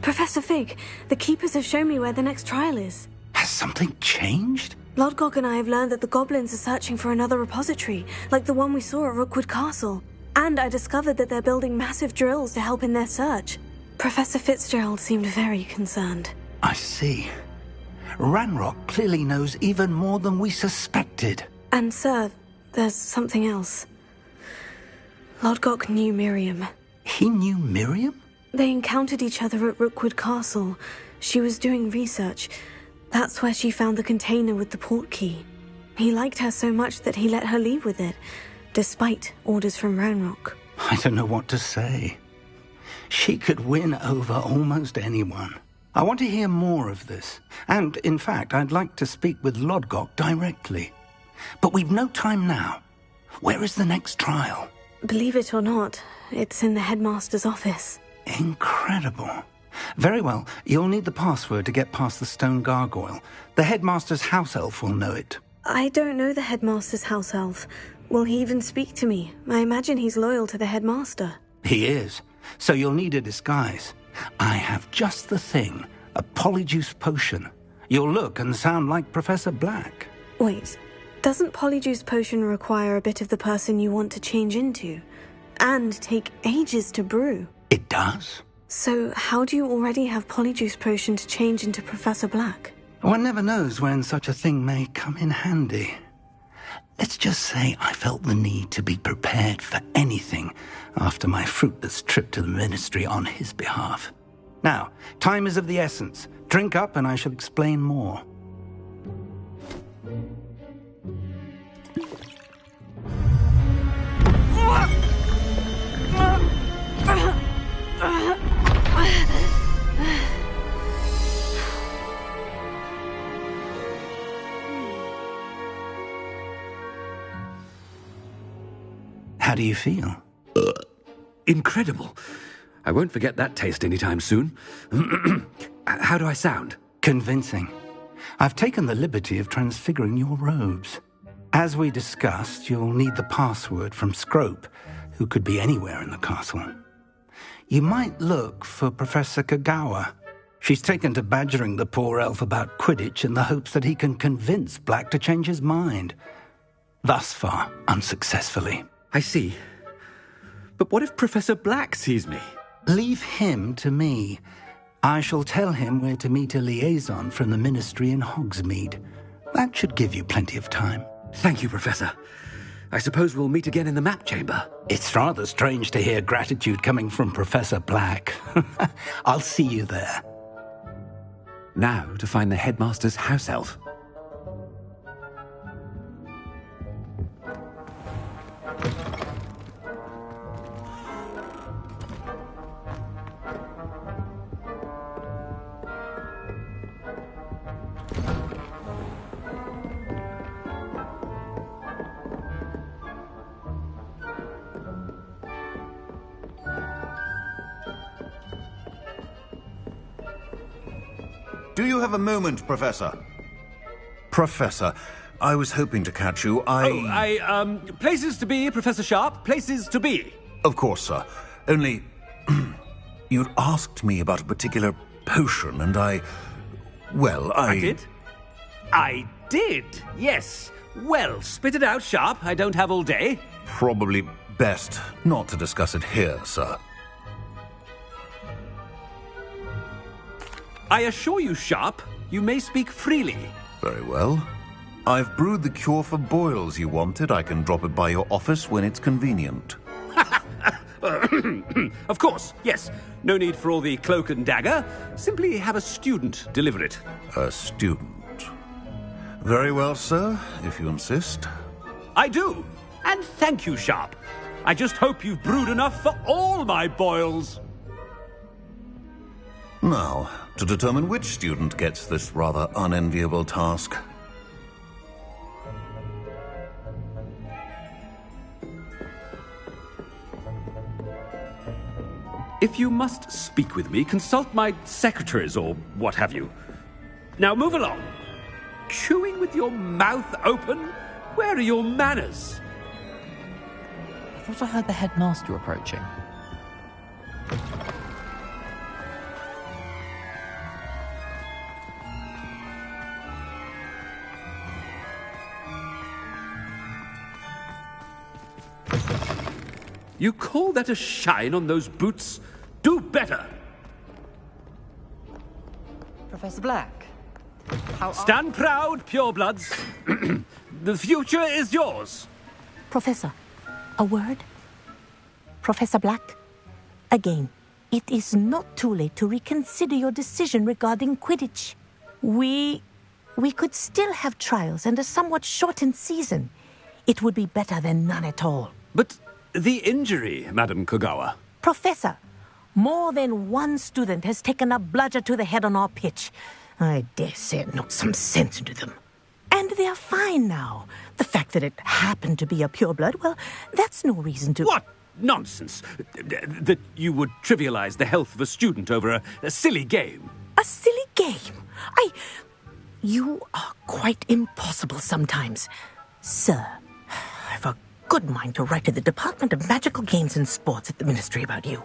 Professor Fig, the Keepers have shown me where the next trial is. Has something changed? Lodgok and I have learned that the goblins are searching for another repository, like the one we saw at Rookwood Castle. And I discovered that they're building massive drills to help in their search. Professor Fitzgerald seemed very concerned. I see. Ranrock clearly knows even more than we suspected. And sir, there's something else. Lodgok knew Miriam. He knew Miriam? They encountered each other at Rookwood Castle. She was doing research. That's where she found the container with the port key. He liked her so much that he let her leave with it, despite orders from Ranrock. I don't know what to say. She could win over almost anyone. I want to hear more of this. And, in fact, I'd like to speak with Lodgok directly. But we've no time now. Where is the next trial? Believe it or not, it's in the headmaster's office. Incredible. Very well, you'll need the password to get past the stone gargoyle. The headmaster's house elf will know it. I don't know the headmaster's house elf. Will he even speak to me? I imagine he's loyal to the headmaster. He is, so you'll need a disguise. I have just the thing, a polyjuice potion. You'll look and sound like Professor Black. Wait, doesn't polyjuice potion require a bit of the person you want to change into? And take ages to brew? It does. So how do you already have polyjuice potion to change into Professor Black? One never knows when such a thing may come in handy. Let's just say I felt the need to be prepared for anything after my fruitless trip to the ministry on his behalf. Now, time is of the essence. Drink up and I shall explain more. How do you feel? Incredible. I won't forget that taste anytime soon. How do I sound? Convincing. I've taken the liberty of transfiguring your robes. As we discussed, you'll need the password from Scrope, who could be anywhere in the castle. You might look for Professor Kagawa. She's taken to badgering the poor elf about Quidditch in the hopes that he can convince Black to change his mind. Thus far, unsuccessfully. I see. But what if Professor Black sees me? Leave him to me. I shall tell him where to meet a liaison from the ministry in Hogsmeade. That should give you plenty of time. Thank you, Professor. I suppose we'll meet again in the map chamber. It's rather strange to hear gratitude coming from Professor Black. I'll see you there. Now to find the headmaster's house elf. Do you have a moment, Professor? Professor, I was hoping to catch you. Places to be, Professor Sharp. Places to be. Of course, sir. Only, you'd asked me about a particular potion, and I did? I did, yes. Well, spit it out, Sharp. I don't have all day. Probably best not to discuss it here, sir. I assure you, Sharp, you may speak freely. Very well. I've brewed the cure for boils you wanted. I can drop it by your office when it's convenient. Of course, yes. No need for all the cloak and dagger. Simply have a student deliver it. A student. Very well, sir, if you insist. I do. And thank you, Sharp. I just hope you've brewed enough for all my boils. Now, to determine which student gets this rather unenviable task. If you must speak with me, consult my secretaries or what have you. Now move along. Chewing with your mouth open? Where are your manners? I thought I heard the headmaster approaching. You call that a shine on those boots? Do better! Professor Black, how Stand proud, purebloods. The future is yours. Professor, a word? Professor Black, again, it is not too late to reconsider your decision regarding Quidditch. We could still have trials and a somewhat shortened season. It would be better than none at all. But the injury, Madam Kogawa. Professor, more than one student has taken a bludger to the head on our pitch. I dare say it knocked some sense into them. And they're fine now. The fact that it happened to be a pureblood, well, that's no reason to... What nonsense! That you would trivialize the health of a student over a silly game. A silly game? You are quite impossible sometimes. Sir, I've a good mind to write to the Department of Magical Games and Sports at the Ministry about you.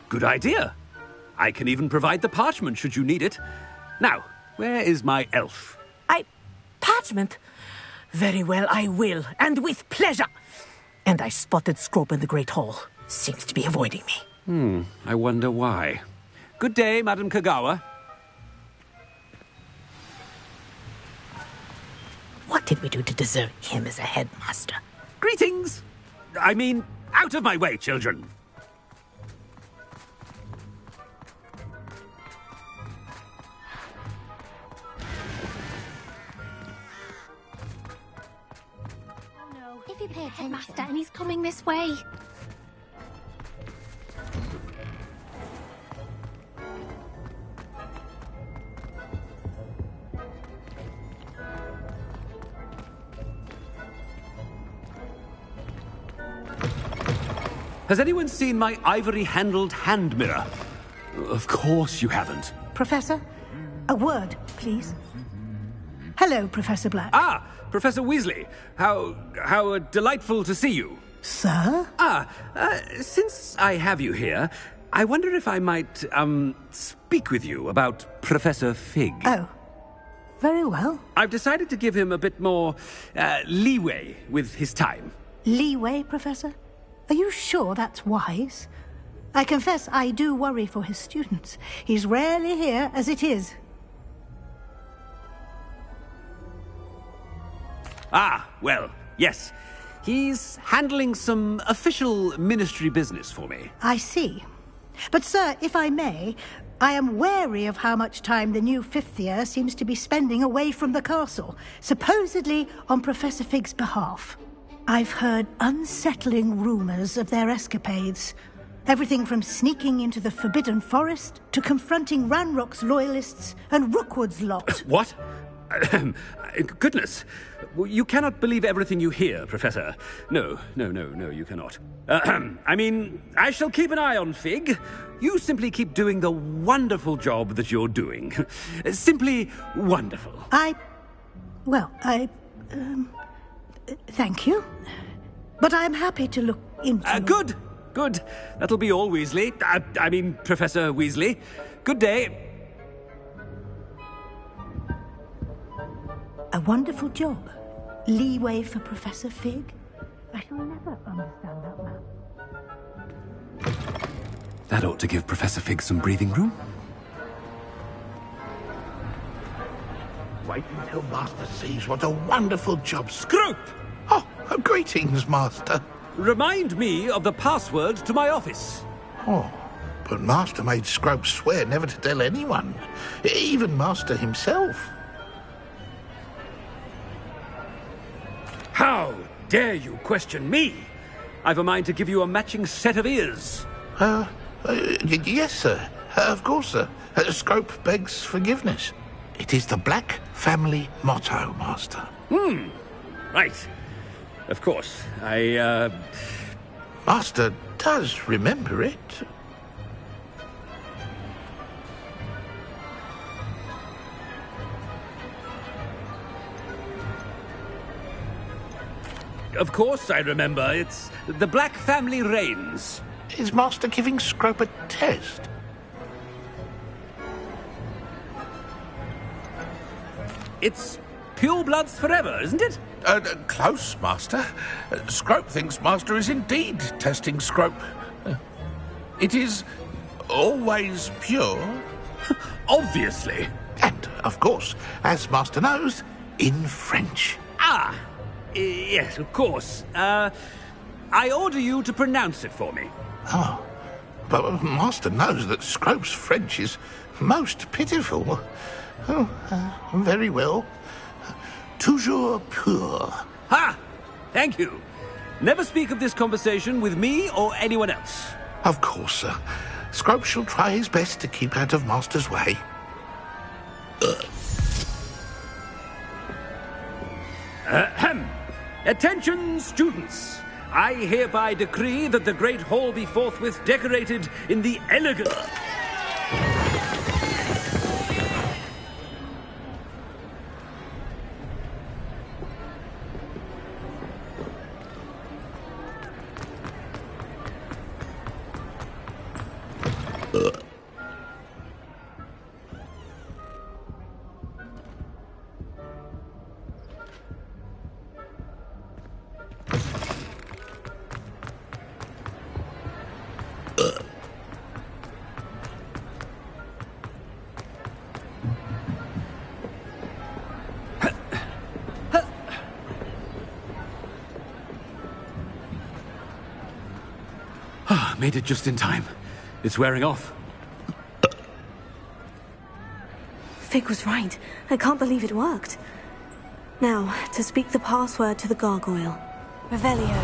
Good idea. I can even provide the parchment should you need it. Now, where is my elf? Parchment? Very well, I will, and with pleasure. And I spotted Scrope in the Great Hall. Seems to be avoiding me. I wonder why. Good day, Madam Kogawa. What did we do to deserve him as a headmaster? Greetings! I mean, out of my way, children. If you pay attention, Master, and he's coming this way. Has anyone seen my ivory-handled hand mirror? Of course you haven't. Professor, a word, please. Hello, Professor Black. Ah, Professor Weasley. How delightful to see you. Sir? Since I have you here, I wonder if I might, speak with you about Professor Fig. Oh, very well. I've decided to give him a bit more, leeway with his time. Leeway, Professor? Are you sure that's wise? I confess I do worry for his students. He's rarely here as it is. Ah, well, yes. He's handling some official ministry business for me. I see. But, sir, if I may, I am wary of how much time the new fifth year seems to be spending away from the castle, supposedly on Professor Fig's behalf. I've heard unsettling rumors of their escapades. Everything from sneaking into the Forbidden Forest to confronting Ranrock's loyalists and Rookwood's lot. What? Goodness. You cannot believe everything you hear, Professor. No, you cannot. I mean, I shall keep an eye on Fig. You simply keep doing the wonderful job that you're doing. Simply wonderful. Thank you. But I'm happy to look into... Good. That'll be all, Weasley. I mean, Professor Weasley. Good day. A wonderful job. Leeway for Professor Fig. I shall never understand that man. That ought to give Professor Fig some breathing room. Wait until Master sees what a wonderful job... Scrope! Oh, greetings, Master. Remind me of the password to my office. Oh, but Master made Scrope swear never to tell anyone, even Master himself. How dare you question me? I've a mind to give you a matching set of ears. Yes, sir. Of course, sir. Scrope begs forgiveness. It is the Black family motto, Master. Right. Of course. Master does remember it. Of course I remember. It's the Black family reigns. Is Master giving Scrope a test? It's pure bloods forever, isn't it? Close, Master. Scrope thinks Master is indeed testing Scrope. It is always pure. Obviously. And, of course, as Master knows, in French. Ah, yes, of course. I order you to pronounce it for me. Oh, but Master knows that Scrope's French is most pitiful. Oh, very well. Toujours pur. Ha! Thank you. Never speak of this conversation with me or anyone else. Of course, sir. Scrope shall try his best to keep out of Master's way. Ahem. Attention, students. I hereby decree that the Great Hall be forthwith decorated in the elegant... Made it just in time. It's wearing off. Fig was right. I can't believe it worked. Now, to speak the password to the gargoyle. Revelio.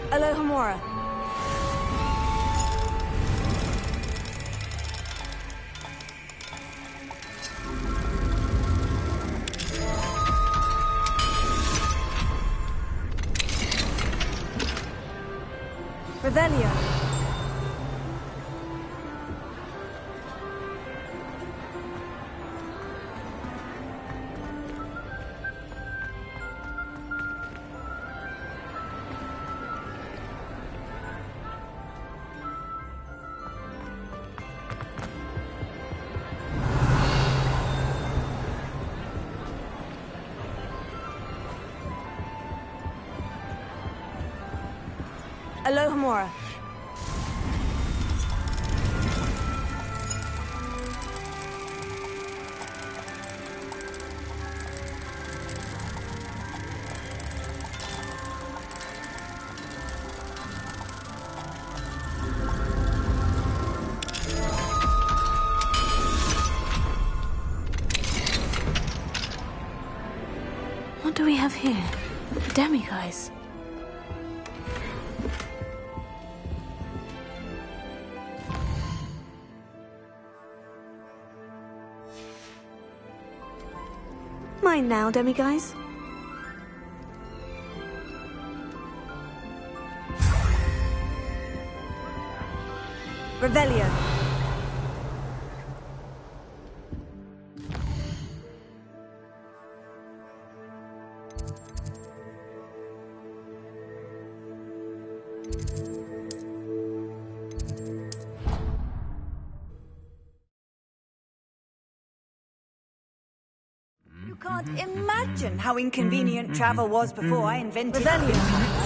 Alohomora. Revelio. Alohomora. What do we have here? Demiguise. Mine now, Demiguise. Revelio. Can't imagine how inconvenient travel was before I invented Revelio.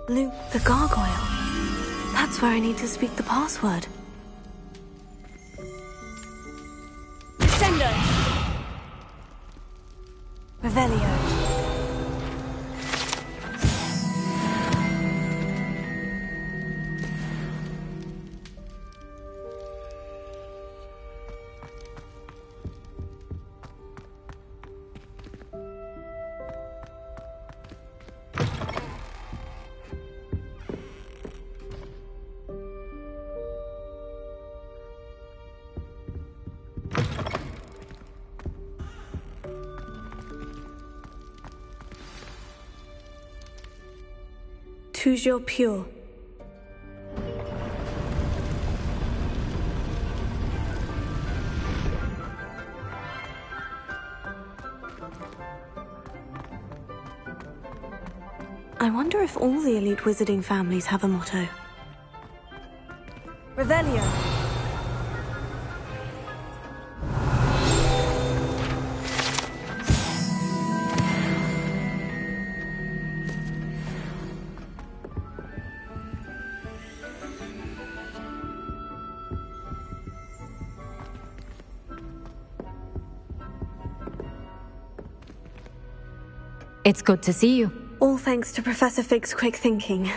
Luke the gargoyle. That's where I need to speak the password. Descendo! Revelio. Toujours pure. I wonder if all the elite wizarding families have a motto. Revelio! It's good to see you. All thanks to Professor Fig's quick thinking.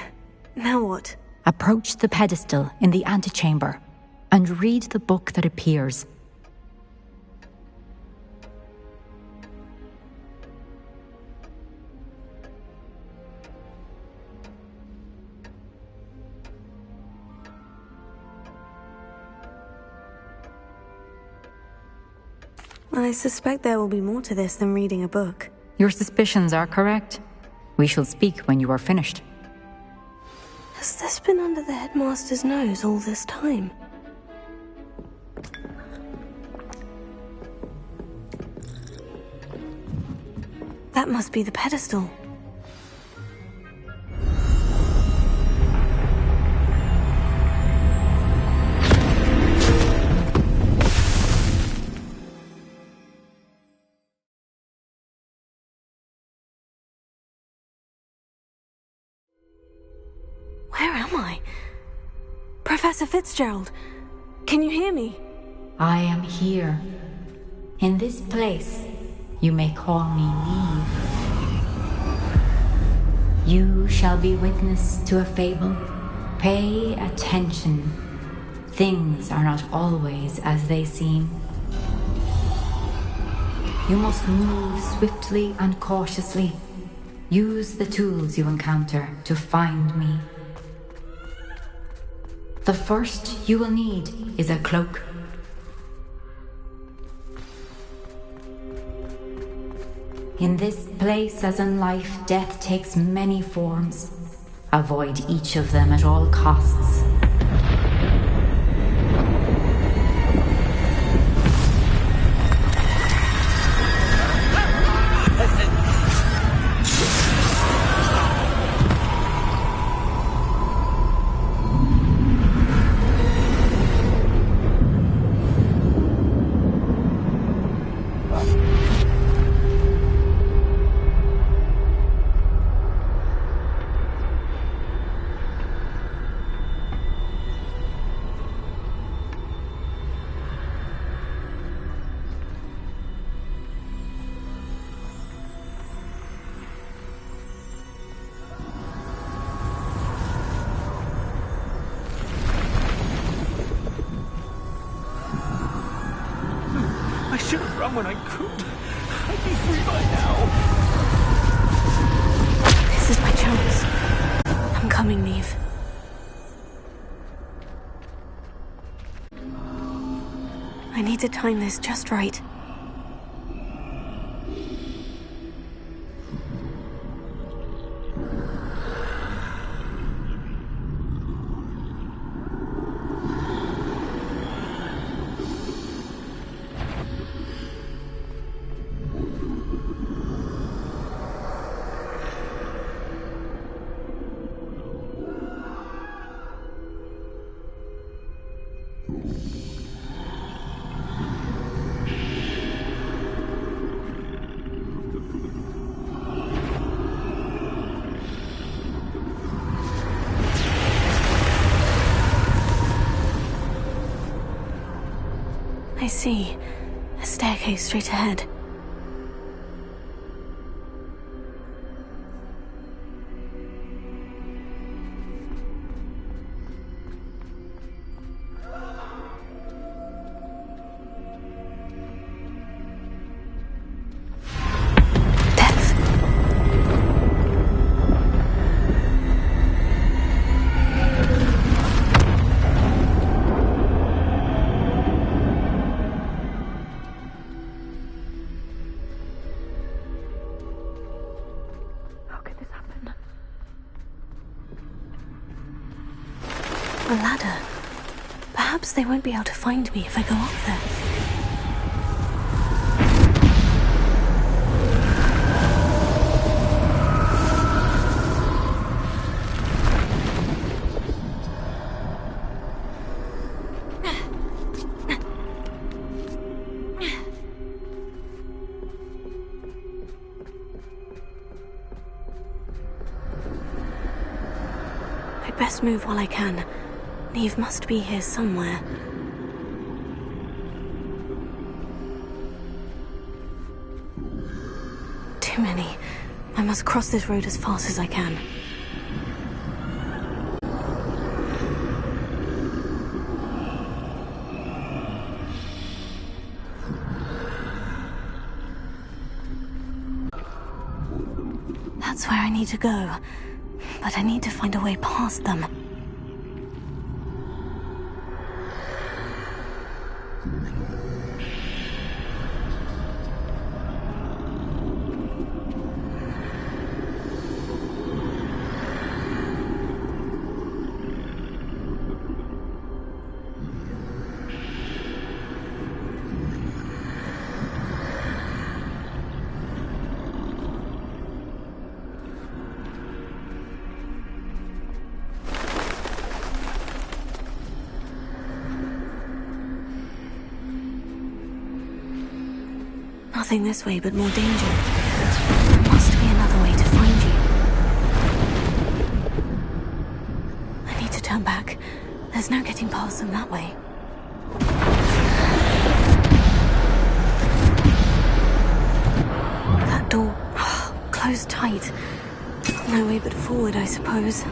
Now what? Approach the pedestal in the antechamber and read the book that appears. I suspect there will be more to this than reading a book. Your suspicions are correct. We shall speak when you are finished. Has this been under the headmaster's nose all this time? That must be the pedestal. Where am I? Professor Fitzgerald, can you hear me? I am here. In this place, you may call me Neve. You shall be witness to a fable. Pay attention. Things are not always as they seem. You must move swiftly and cautiously. Use the tools you encounter to find me. The first you will need is a cloak. In this place, as in life, death takes many forms. Avoid each of them at all costs. I should have run when I could. I'd be free by now. This is my chance. I'm coming, Neve. I need to time this just right. see. A staircase straight ahead. A ladder. Perhaps they won't be able to find me if I go up there. I'd best move while I can. Neve must be here somewhere. Too many. I must cross this road as fast as I can. That's where I need to go. But I need to find a way past them. Nothing this way but more danger. There must be another way to find you. I need to turn back. There's no getting past them that way. That door, closed tight. No way but forward, I suppose.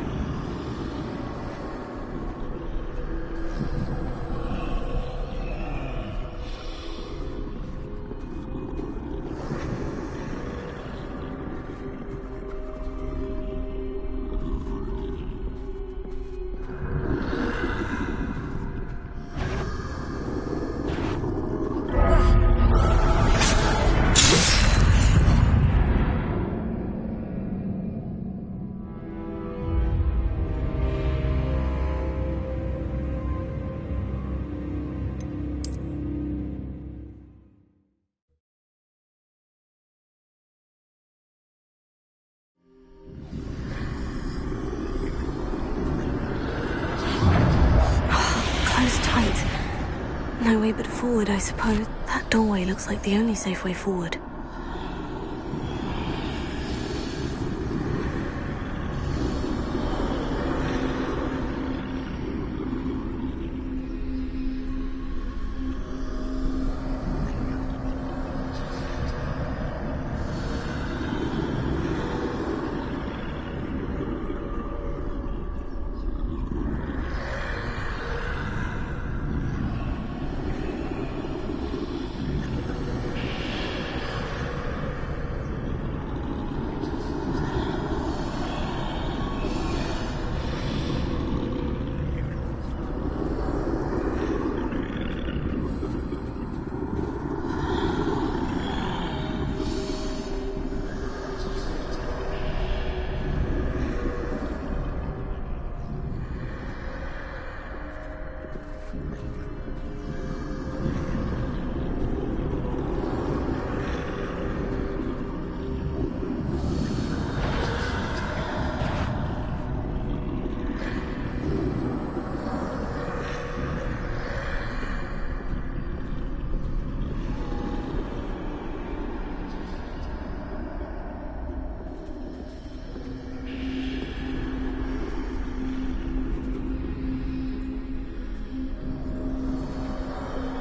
No way but forward, I suppose. That doorway looks like the only safe way forward.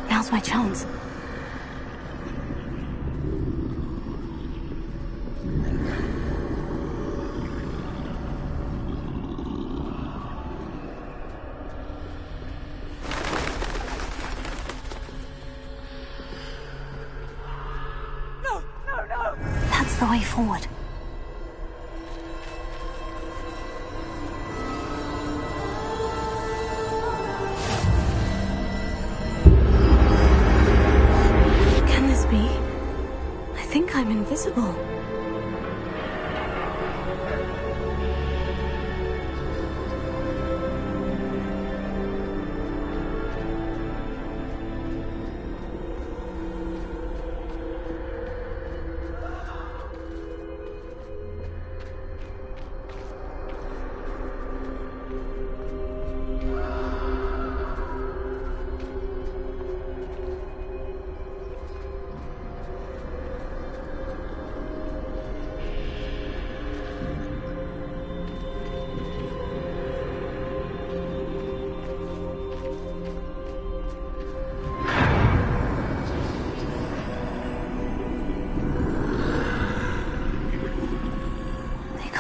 Now's my chance. the way forward. Can this be? I think I'm invisible.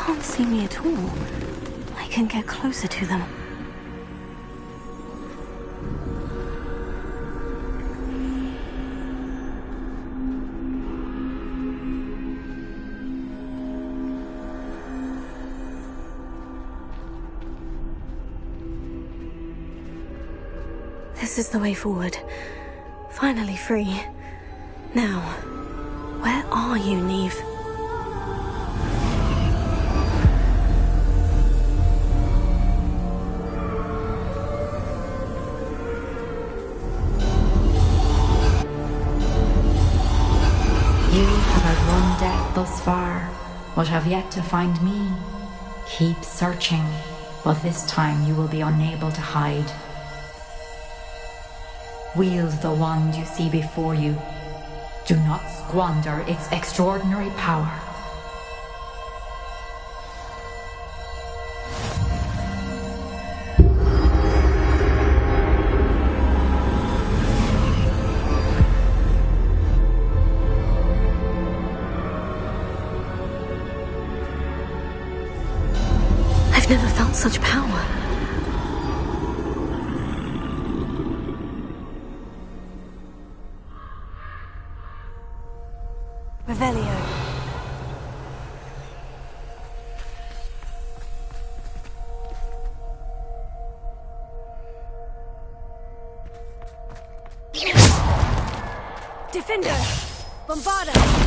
Can't see me at all. I can get closer to them. This is the way forward. Finally free. Now, where are you, Neve? Death thus far, but have yet to find me. Keep searching, but this time you will be unable to hide. Wield the wand you see before you. Do not squander its extraordinary power. I've never felt such power. Revelio. Defender! Bombarda!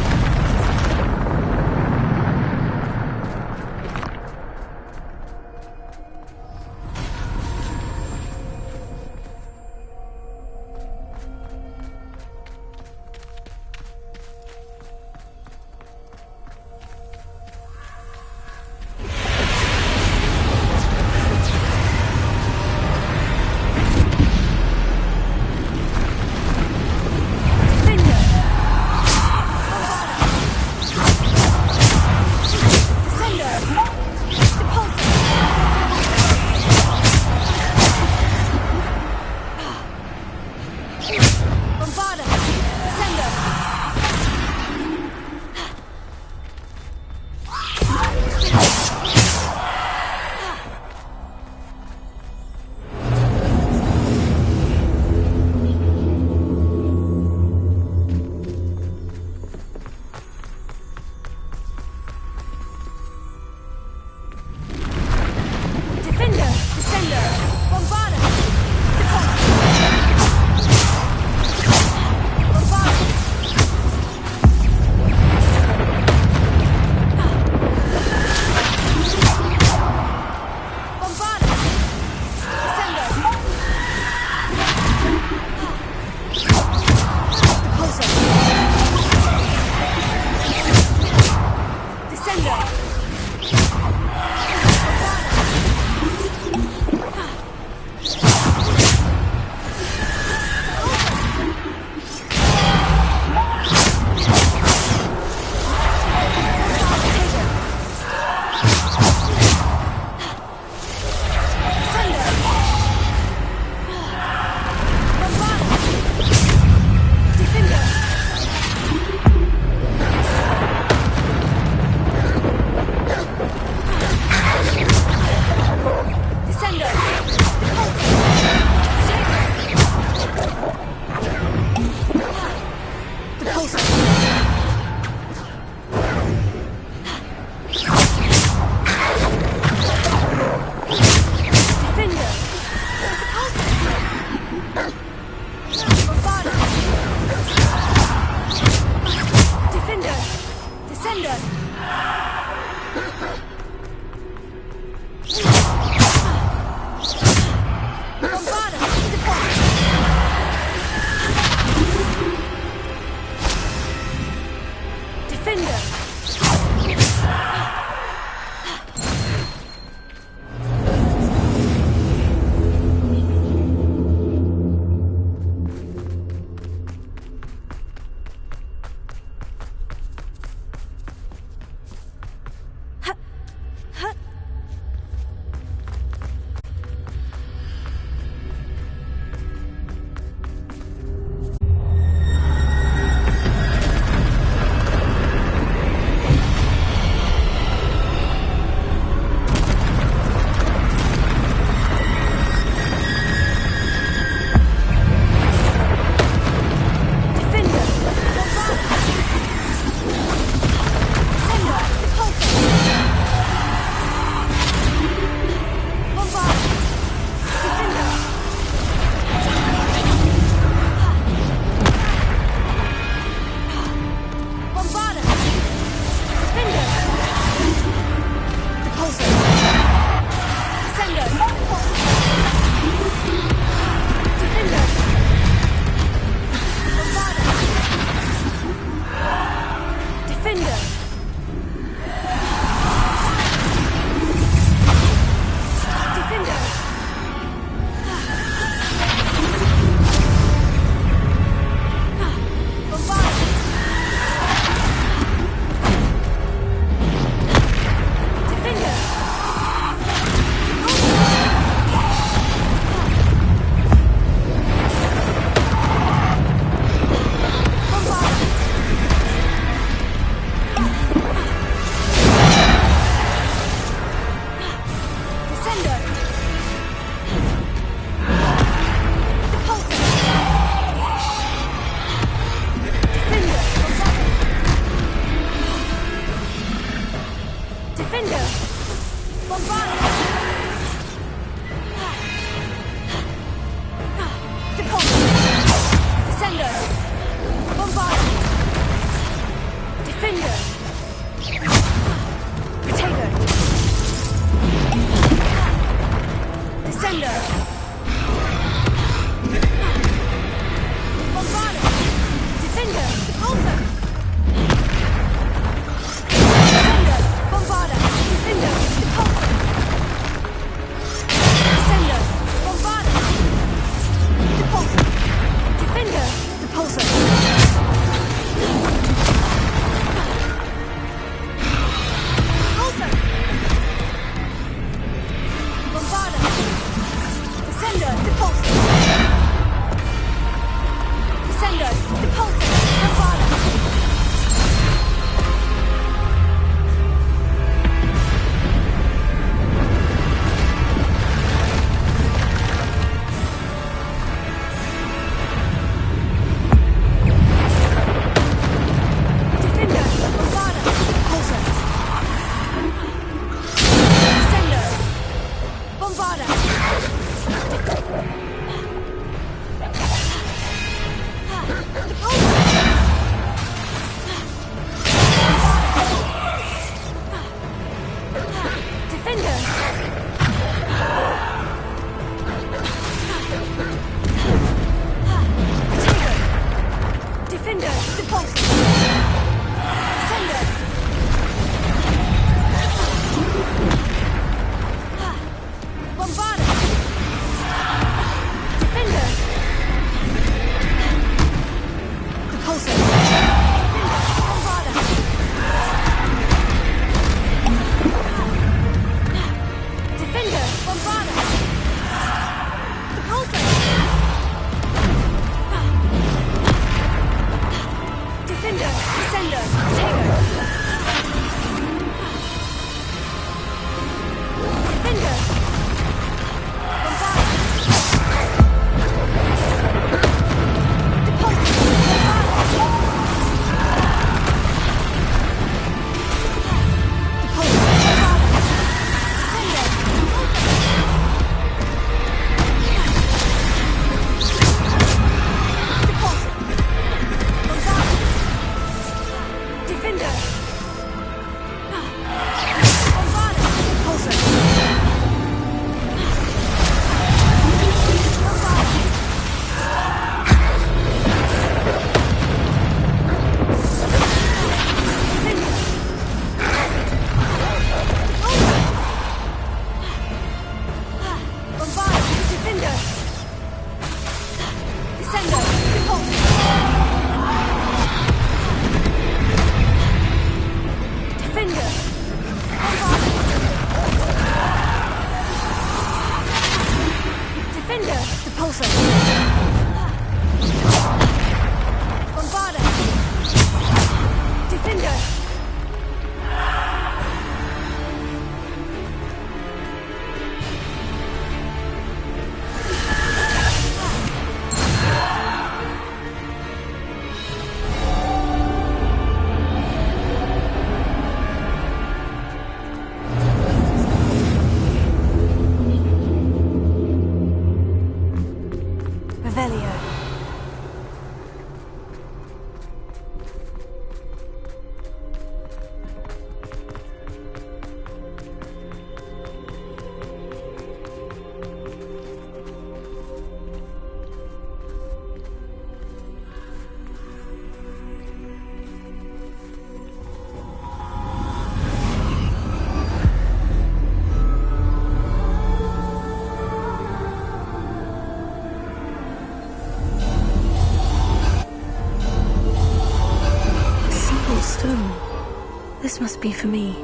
This must be for me.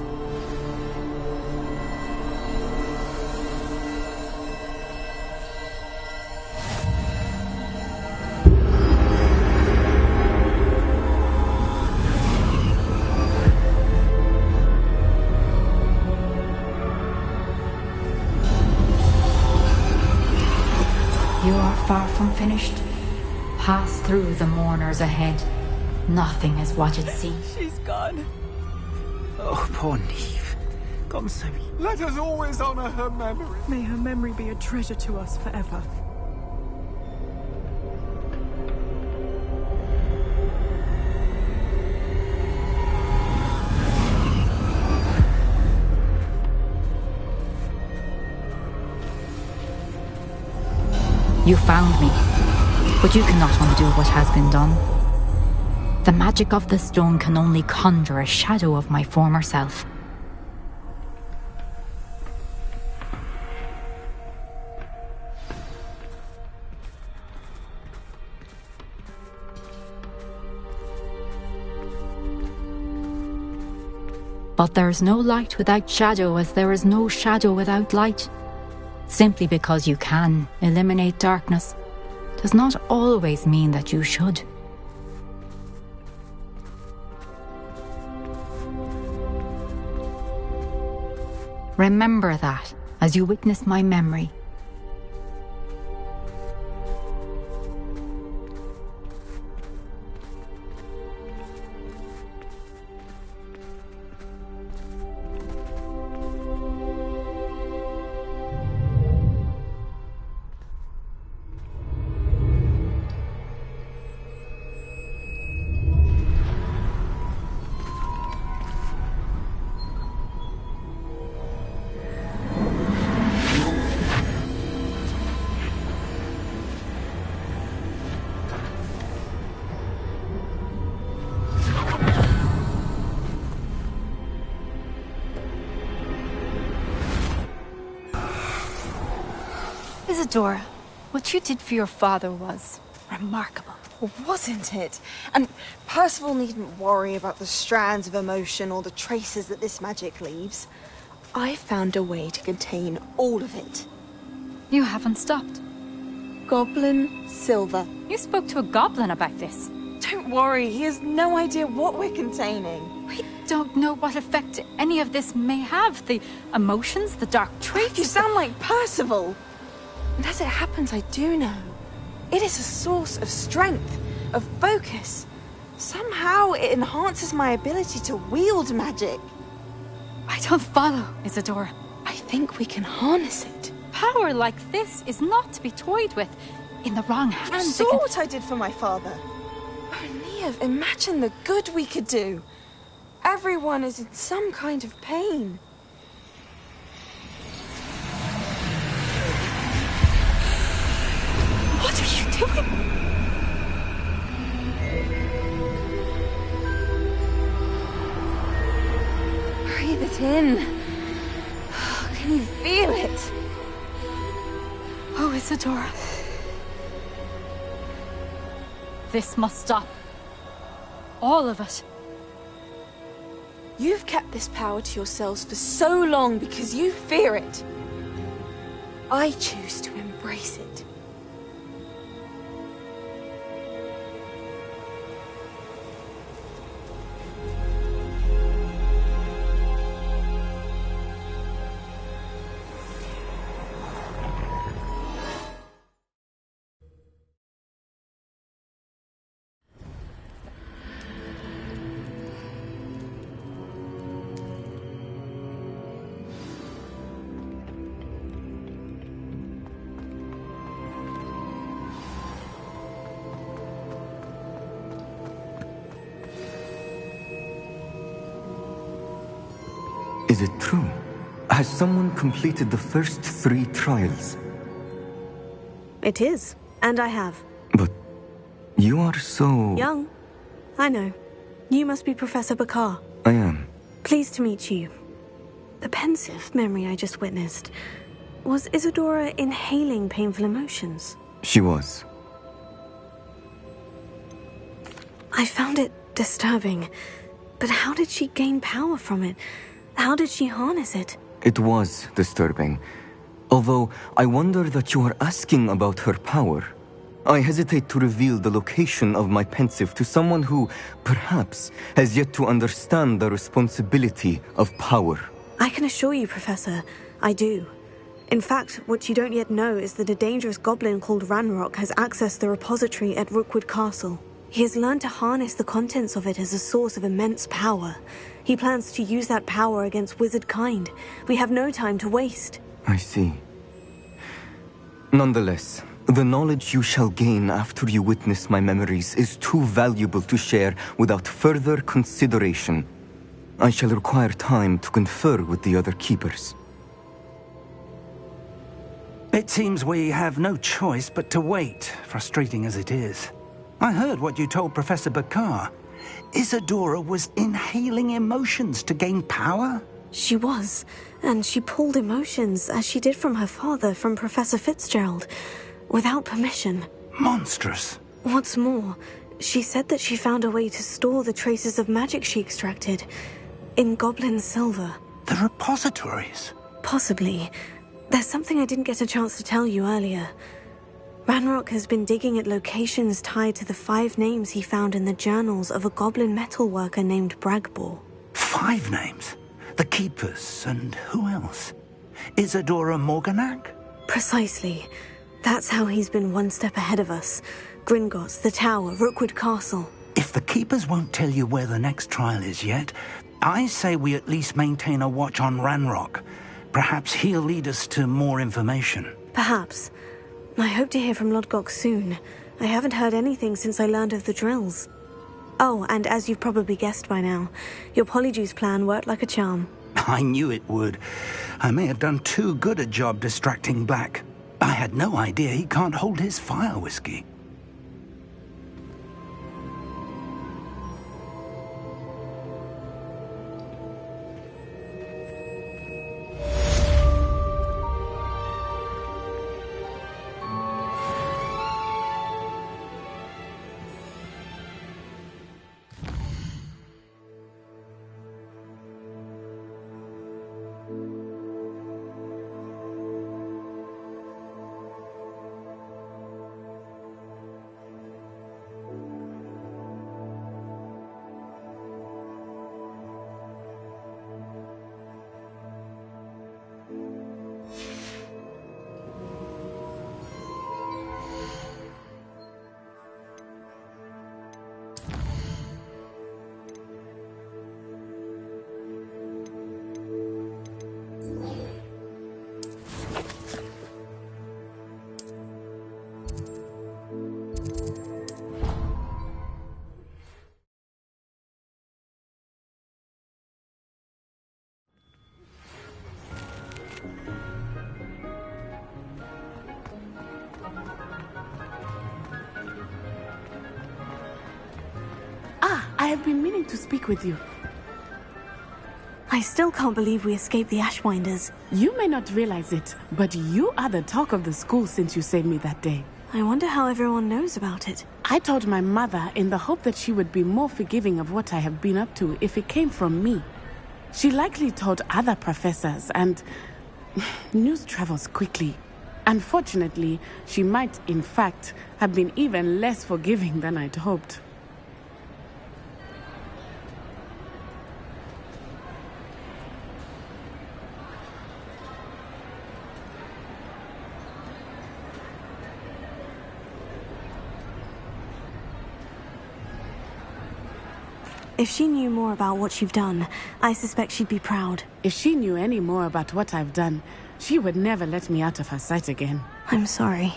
You are far from finished. Pass through the mourners ahead. Nothing is what it seems. She's gone. Oh, poor Neve. Gone so... Let us always honor her memory. May her memory be a treasure to us forever. You found me, but you cannot undo what has been done. The magic of the stone can only conjure a shadow of my former self. But there is no light without shadow, as there is no shadow without light. Simply because you can eliminate darkness does not always mean that you should. Remember that as you witness my memory. Isadora, what you did for your father was remarkable. Wasn't it? And Percival needn't worry about the strands of emotion or the traces that this magic leaves. I found a way to contain all of it. You haven't stopped. Goblin Silver. You spoke to a goblin about this. Don't worry, he has no idea what we're containing. We don't know what effect any of this may have. The emotions, the dark traits. You sound like Percival. And as it happens, I do know. It is a source of strength, of focus. Somehow it enhances my ability to wield magic. I don't follow, Isadora. I think we can harness it. Power like this is not to be toyed with. In the wrong hands, You saw what I did for my father. Oh, Neve, imagine the good we could do. Everyone is in some kind of pain. What are you doing? Breathe it in. Can you feel it? Oh, Isadora. This must stop. All of it. You've kept this power to yourselves for so long because you fear it. I choose to embrace it. Is it true? Has someone completed the first 3 trials? It is, and I have. But you are so... Young. I know. You must be Professor Bakar. I am. Pleased to meet you. The pensive memory I just witnessed. Was Isadora inhaling painful emotions? She was. I found it disturbing. But how did she gain power from it? How did she harness it? It was disturbing. Although I wonder that you are asking about her power. I hesitate to reveal the location of my pensive to someone who, perhaps, has yet to understand the responsibility of power. I can assure you, Professor, I do. In fact, what you don't yet know is that a dangerous goblin called Ranrock has accessed the repository at Rookwood Castle. He has learned to harness the contents of it as a source of immense power. He plans to use that power against wizard kind. We have no time to waste. I see. Nonetheless, the knowledge you shall gain after you witness my memories is too valuable to share without further consideration. I shall require time to confer with the other keepers. It seems we have no choice but to wait, frustrating as it is. I heard what you told Professor Bakar. Isadora was inhaling emotions to gain power? She was, and she pulled emotions, as she did from her father, from Professor Fitzgerald, without permission. Monstrous. What's more, she said that she found a way to store the traces of magic she extracted in goblin silver. The repositories? Possibly. There's something I didn't get a chance to tell you earlier. Ranrock has been digging at locations tied to the 5 names he found in the journals of a goblin metalworker named Bragbor. 5 names? The Keepers, and who else? Isadora Morganac? Precisely. That's how he's been one step ahead of us. Gringotts, the Tower, Rookwood Castle. If the Keepers won't tell you where the next trial is yet, I say we at least maintain a watch on Ranrock. Perhaps he'll lead us to more information. Perhaps. I hope to hear from Lodgok soon. I haven't heard anything since I learned of the drills. Oh, and as you've probably guessed by now, your Polyjuice plan worked like a charm. I knew it would. I may have done too good a job distracting Black. I had no idea he can't hold his fire whiskey. I have been meaning to speak with you. I still can't believe we escaped the Ashwinders. You may not realize it, but you are the talk of the school since you saved me that day. I wonder how everyone knows about it. I told my mother in the hope that she would be more forgiving of what I have been up to if it came from me. She likely told other professors, and news travels quickly. Unfortunately, she might, in fact, have been even less forgiving than I'd hoped. If she knew more about what you've done, I suspect she'd be proud. If she knew any more about what I've done, she would never let me out of her sight again. I'm sorry.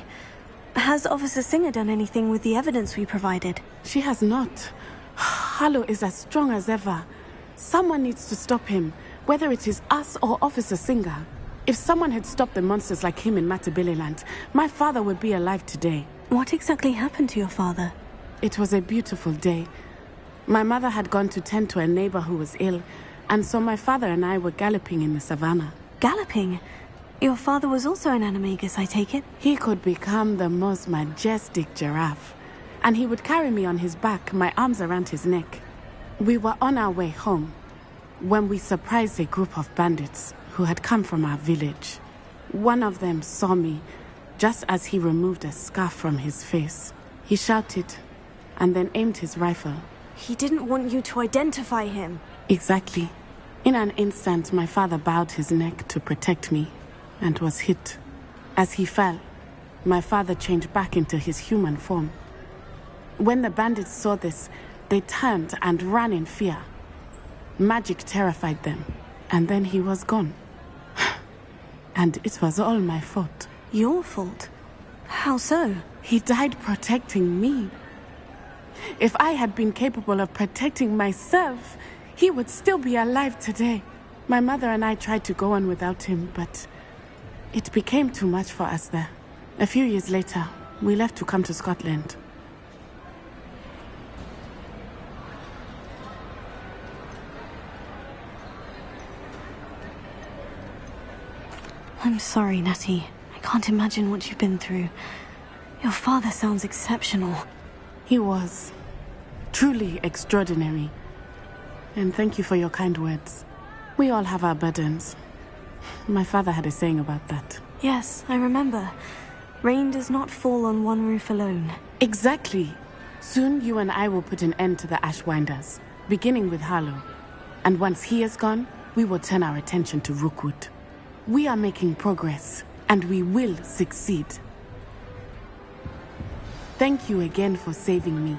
Has Officer Singer done anything with the evidence we provided? She has not. Harlow is as strong as ever. Someone needs to stop him, whether it is us or Officer Singer. If someone had stopped the monsters like him in Matabeleland, my father would be alive today. What exactly happened to your father? It was a beautiful day. My mother had gone to tend to a neighbor who was ill, and so my father and I were galloping in the savannah. Galloping? Your father was also an animagus, I take it? He could become the most majestic giraffe, and he would carry me on his back, my arms around his neck. We were on our way home when we surprised a group of bandits who had come from our village. One of them saw me just as he removed a scarf from his face. He shouted and then aimed his rifle. He didn't want you to identify him. Exactly. In an instant, my father bowed his neck to protect me and was hit. As he fell, my father changed back into his human form. When the bandits saw this, they turned and ran in fear. Magic terrified them, and then he was gone. And it was all my fault. Your fault? How so? He died protecting me. If I had been capable of protecting myself, he would still be alive today. My mother and I tried to go on without him, but it became too much for us there. A few years later, we left to come to Scotland. I'm sorry, Natty. I can't imagine what you've been through. Your father sounds exceptional. He was. Truly extraordinary. And thank you for your kind words. We all have our burdens. My father had a saying about that. Yes, I remember. Rain does not fall on one roof alone. Exactly. Soon you and I will put an end to the Ashwinders, beginning with Harlow. And once he is gone, we will turn our attention to Rookwood. We are making progress, and we will succeed. Thank you again for saving me.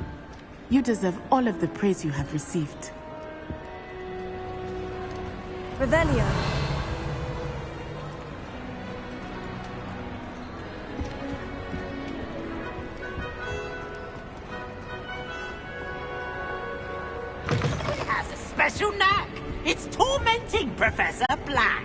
You deserve all of the praise you have received. Revelio. He has a special knack. It's tormenting Professor Black.